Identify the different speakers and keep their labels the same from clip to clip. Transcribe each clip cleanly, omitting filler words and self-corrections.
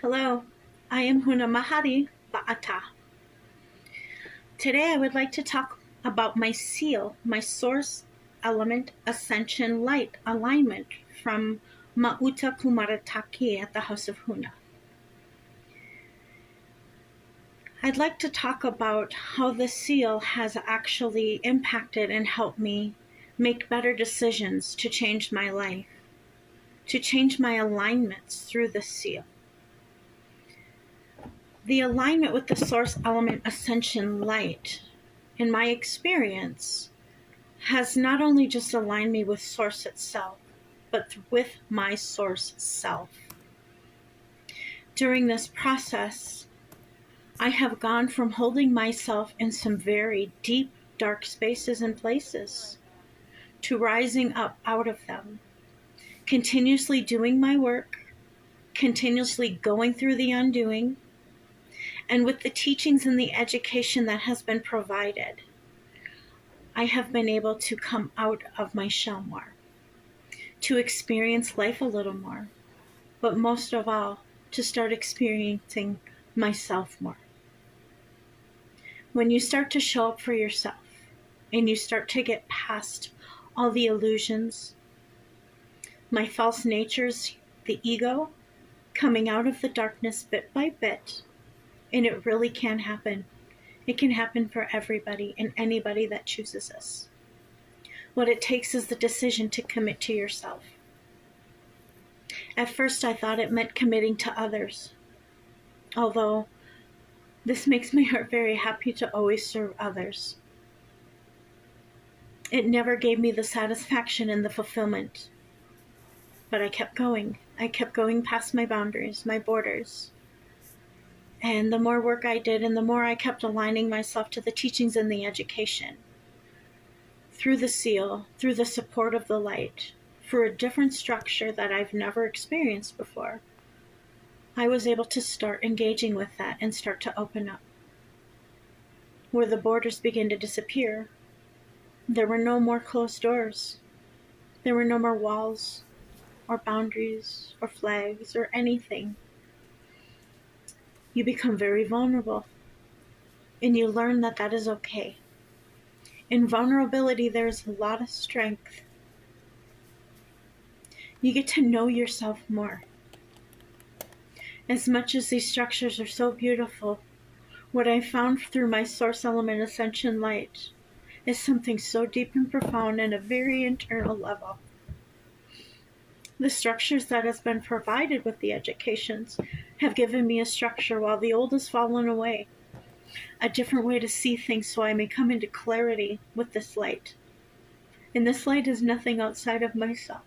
Speaker 1: Hello, I am Huna Mahari Ba'ata. Today I would like to talk about my seal, my source element ascension light alignment from Mauta Kumarataki at the House of Huna. I'd like to talk about how the seal has actually impacted and helped me make better decisions to change my life, to change my alignments through the seal. The alignment with the source element ascension light, in my experience, has not only just aligned me with source itself, but with my source self. During this process, I have gone from holding myself in some very deep, dark spaces and places to rising up out of them, continuously doing my work, continuously going through the undoing, and with the teachings and the education that has been provided, I have been able to come out of my shell more, to experience life a little more, but most of all, to start experiencing myself more. When you start to show up for yourself and you start to get past all the illusions, my false natures, the ego, coming out of the darkness bit by bit, and it really can happen. It can happen for everybody and anybody that chooses this. What it takes is the decision to commit to yourself. At first, I thought it meant committing to others, although this makes my heart very happy to always serve others. It never gave me the satisfaction and the fulfillment, but I kept going. I kept going past my boundaries, my borders. And the more work I did and the more I kept aligning myself to the teachings and the education, through the seal, through the support of the light, for a different structure that I've never experienced before, I was able to start engaging with that and start to open up. Where the borders began to disappear, there were no more closed doors. There were no more walls or boundaries or flags or anything. You become very vulnerable, and you learn that that is okay. In vulnerability, there's a lot of strength. You get to know yourself more. As much as these structures are so beautiful, what I found through my source element ascension light is something so deep and profound and a very internal level. The structures that has been provided with the educations have given me a structure while the old has fallen away, a different way to see things so I may come into clarity with this light. And this light is nothing outside of myself,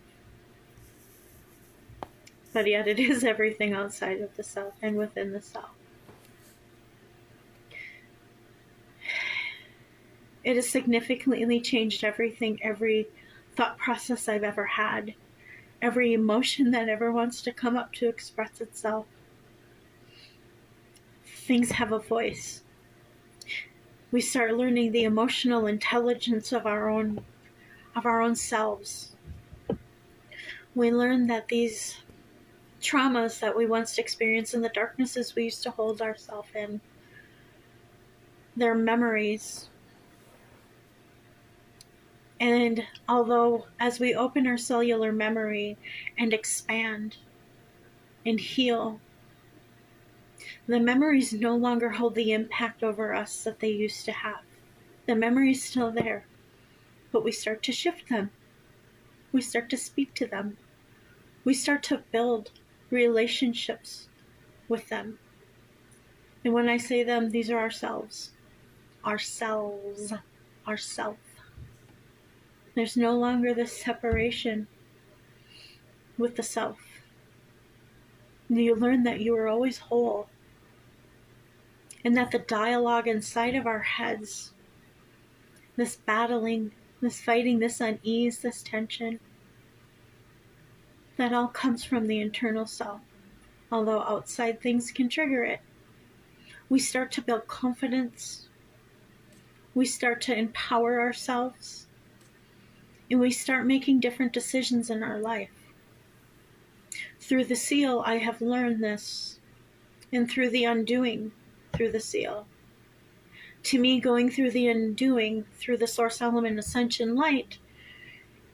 Speaker 1: but yet it is everything outside of the self and within the self. It has significantly changed everything, every thought process I've ever had, every emotion that ever wants to come up to express itself. Things have a voice. We start learning the emotional intelligence of our own selves. We learn that these traumas that we once experienced in the darknesses we used to hold ourselves in, they're memories. And although as we open our cellular memory and expand and heal, the memories no longer hold the impact over us that they used to have. The memory's still there, but we start to shift them. We start to speak to them. We start to build relationships with them. And when I say them, these are ourselves. Ourselves. Ourself. There's no longer this separation with the self. You learn that you are always whole, and that the dialogue inside of our heads, this battling, this fighting, this unease, this tension, that all comes from the internal self, although outside things can trigger it. We start to build confidence. We start to empower ourselves. And we start making different decisions in our life. Through the seal, I have learned this, and through the undoing through the seal. To me, going through the undoing through the source element ascension light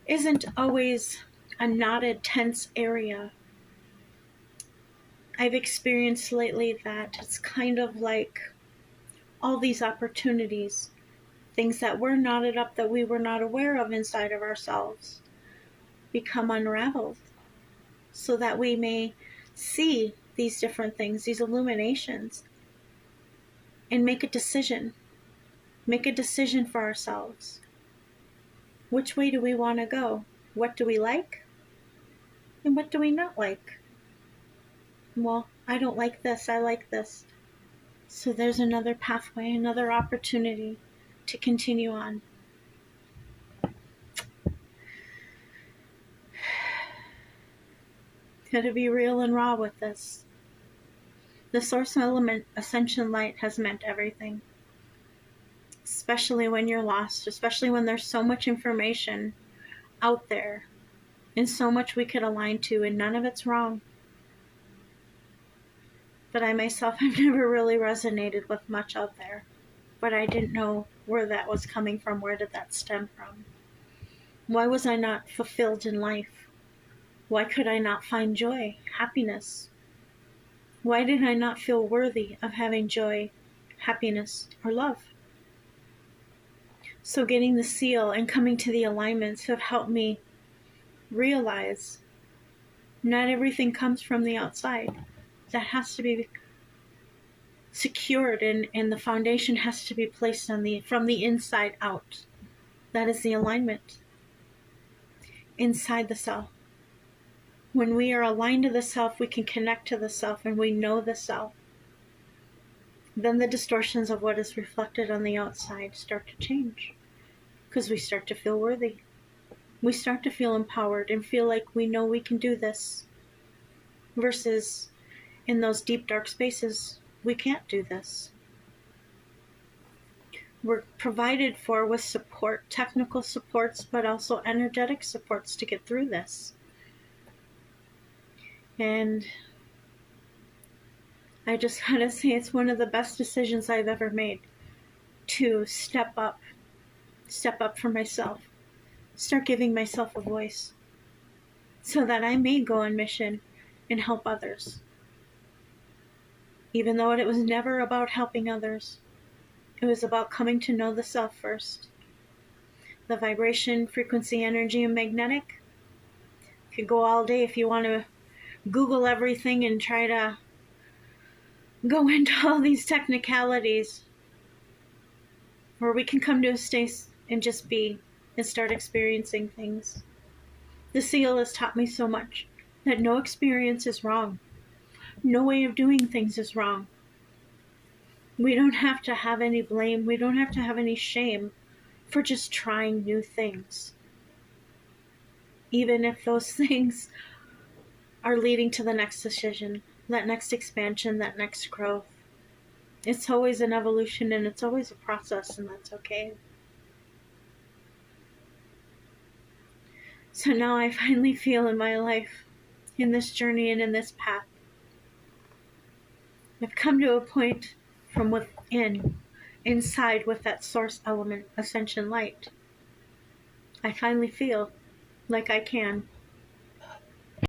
Speaker 1: isn't always a knotted, tense area. I've experienced lately that it's kind of like all these opportunities, things that were knotted up that we were not aware of inside of ourselves, become unraveled so that we may see these different things, these illuminations, and make a decision. Make a decision for ourselves. Which way do we want to go? What do we like? And what do we not like? Well, I don't like this, I like this. So there's another pathway, another opportunity to continue on. Gotta be real and raw with this. The source element ascension light has meant everything. Especially when you're lost, especially when there's so much information out there and so much we could align to, and none of it's wrong. But I myself have never really resonated with much out there. But I didn't know where that was coming from. Where did that stem from? Why was I not fulfilled in life? Why could I not find joy, happiness? Why did I not feel worthy of having joy, happiness, or love? So getting the seal and coming to the alignments have helped me realize not everything comes from the outside. That has to be secured, and the foundation has to be placed from the inside out. That is the alignment inside the self. When we are aligned to the self, we can connect to the self, and we know the self. Then the distortions of what is reflected on the outside start to change, because we start to feel worthy. We start to feel empowered and feel like we know we can do this, versus in those deep, dark spaces, we can't do this. We're provided for with support, technical supports, but also energetic supports to get through this. And I just gotta say, it's one of the best decisions I've ever made to step up for myself, start giving myself a voice so that I may go on mission and help others. Even though it was never about helping others, it was about coming to know the self first. The vibration, frequency, energy, and magnetic. You could go all day if you want to Google everything and try to go into all these technicalities. Or we can come to a state and just be and start experiencing things. The seal has taught me so much that no experience is wrong. No way of doing things is wrong. We don't have to have any blame. We don't have to have any shame for just trying new things. Even if those things are leading to the next decision, that next expansion, that next growth. It's always an evolution, and it's always a process, and that's okay. So now I finally feel in my life, in this journey and in this path, I've come to a point from within, inside with that source element, ascension light. I finally feel like I can